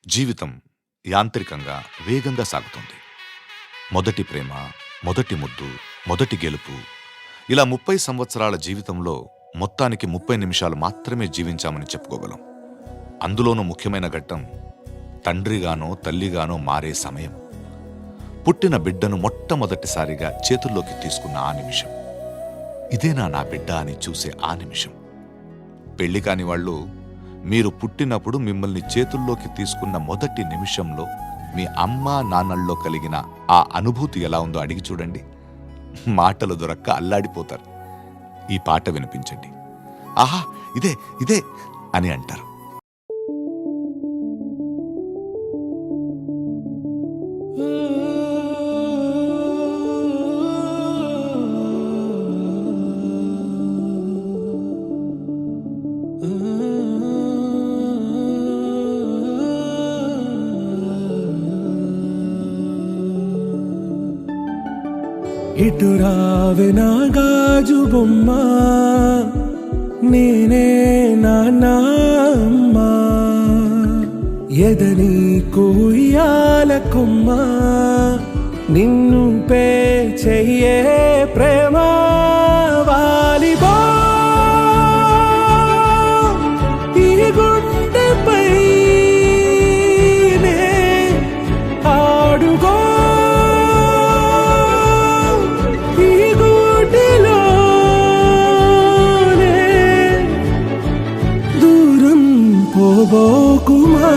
జీవితం యాంత్రికంగా వేగంగా సాగుతుంది. మొదటి ప్రేమ, మొదటి ముద్దు, మొదటి గెలుపు, ఇలా 30 సంవత్సరాల జీవితంలో మొత్తానికి 30 నిమిషాలు మాత్రమే జీవించామని చెప్పుకోగలం. అందులోనూ ముఖ్యమైన ఘట్టం తండ్రిగానో తల్లిగానో మారే సమయం. పుట్టిన బిడ్డను మొట్టమొదటిసారిగా చేతుల్లోకి తీసుకున్న ఆ నిమిషం. ఇదేనా నా బిడ్డ అని చూసే ఆ నిమిషం. పెళ్లి కాని వాళ్ళు మీరు పుట్టినప్పుడు మిమ్మల్ని చేతుల్లోకి తీసుకున్న మొదటి నిమిషంలో మీ అమ్మా నాన్నల్లో కలిగిన ఆ అనుభూతి ఎలా ఉందో అడిగి చూడండి. మాటలు దొరక్క అల్లాడిపోతారు. ఈ పాట వినిపించండి. ఆహా, ఇదే ఇదే అని అంటారు. ఇటు రావే నా గాజు బొమ్మ, నేనే నాన్నమ్మ, ఎదని కుయ్యాల కొమ్మ, నిన్ను పే చెయ్యే ప్రేమ వాలిబో ఈ గుండెపై ఆడుగో పోబోకుమా.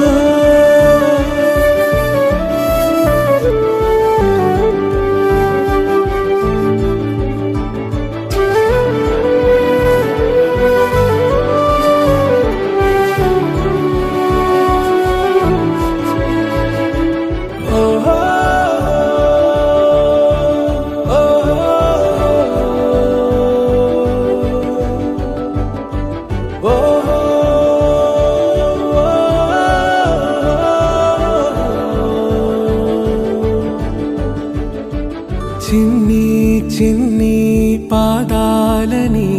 చిన్ని చిన్ని పాదాలని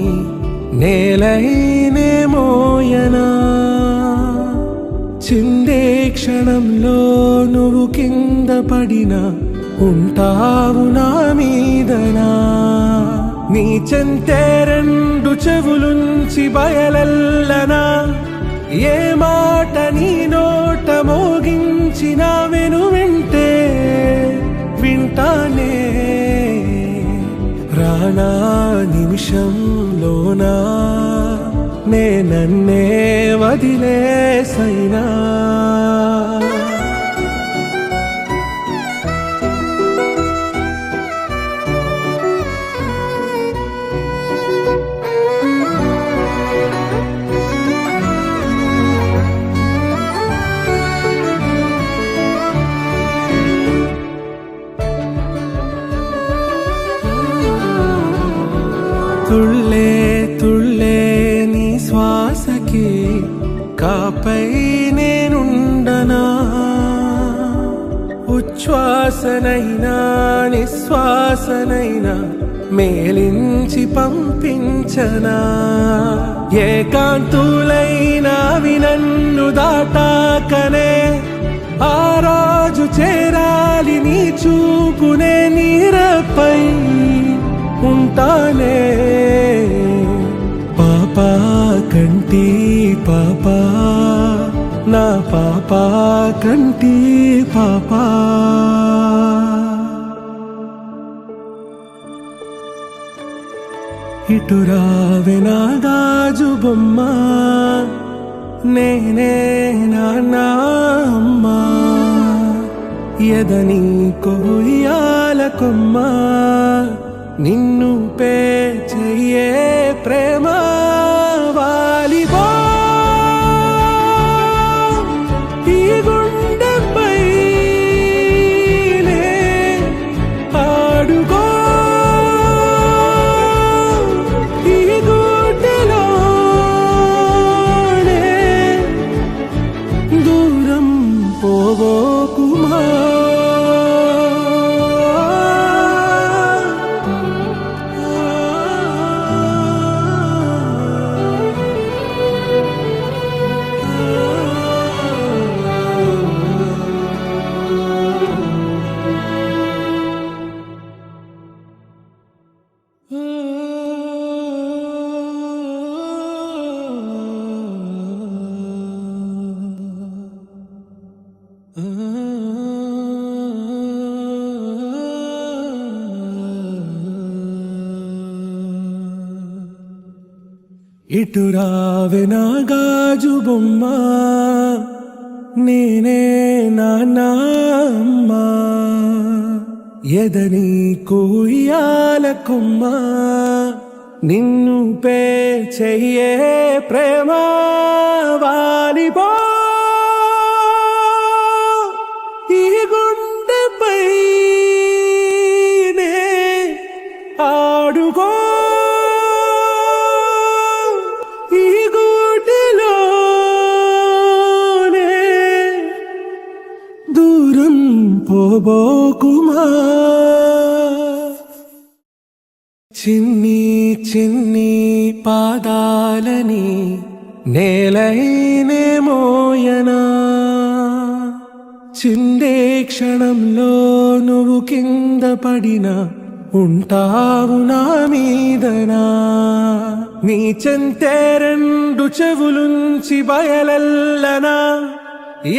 నేలైనే మోయనా, చిందే క్షణంలో నువ్వు కింద పడినా ఉంటావు నా మీదనా. నీ చెంతే రెండు చెవులుంచి బయలెల్లనా, ఏ మాట నీ నోట మోగించిన వెను వింటే వింటానే. రానా నిమిషంలోనా నే నన్నే వదిలేసైనా. తుళ్ళే తుళ్ళే నీ శ్వాసకి కాపై నేనుండనా, ఉచ్ఛ్వాసనైనా నిశ్వాసనైనా మేలించి పంపించనా. ఏకాంతులైనవి నన్ను దాటాకనే ఆ రాజు చేరాలి నీ చూపునే నీరపై ఉంటానే. పాపా కంటి పాపా, నా పాపా కంటి పాపా. ఇటు రావే నా గాజు బొమ్మ, నేనే నాన్నమ్మ, ఎదని కొయ్యాల కొమ్మ, నిన్ను పే చెయ్యే ప్రేమ వాలిబో ఈ గుండెపై ఆడుగో ఈ గుడ్డెలోనే దూరం పోబోకుమా. ఇటు రావే నా గాజు బొమ్మ, నేనే నాన్నమ్మ, ఎదని కూయాల కొమ్మ, నిన్ను పే చెయ్యే ప్రేమ వాలిపో ఈ గుండెపై నే ఆడుకో ఈ గూటిలోనే దూరం పోబోకుమా. చిన్ని చిన్ని పాదాలని నేలైనే మోయనా, చిందే క్షణంలో నువ్వు కింద పడినా ఉంటావు నా మీదనా. నీ చెంతే రెండు చెవులుంచి బయలెల్లనా,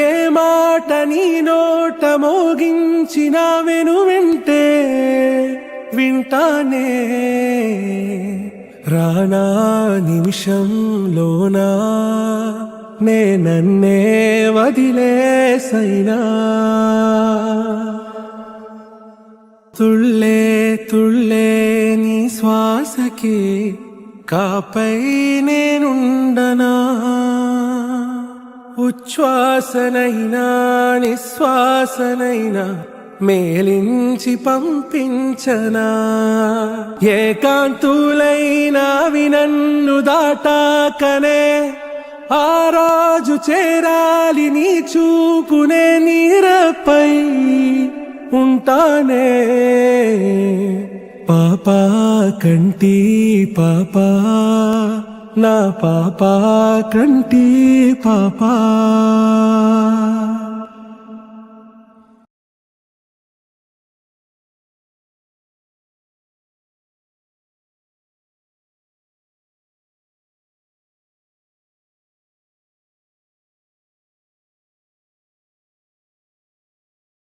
ఏ మాట నీ నోట మోగించిన వెను వింటే వింటానే. రానా నిమిషంలోనా నే నన్నే వదిలేసైనా, తుళ్ళే తుళ్ళే నీ శ్వాసకి కాపై నేనుండనా, ఉచ్ఛ్వాసనైనా నిశ్వాసనైనా మేలించి పంపించనా. ఏకాంతులైనా వినన్ను దాటాకనే ఆ రోజు చేరాలి నీ చూపునే నీరపై ఉంటానే. పాపా కంటి పాపా, నా పాపా కంటి పాపా.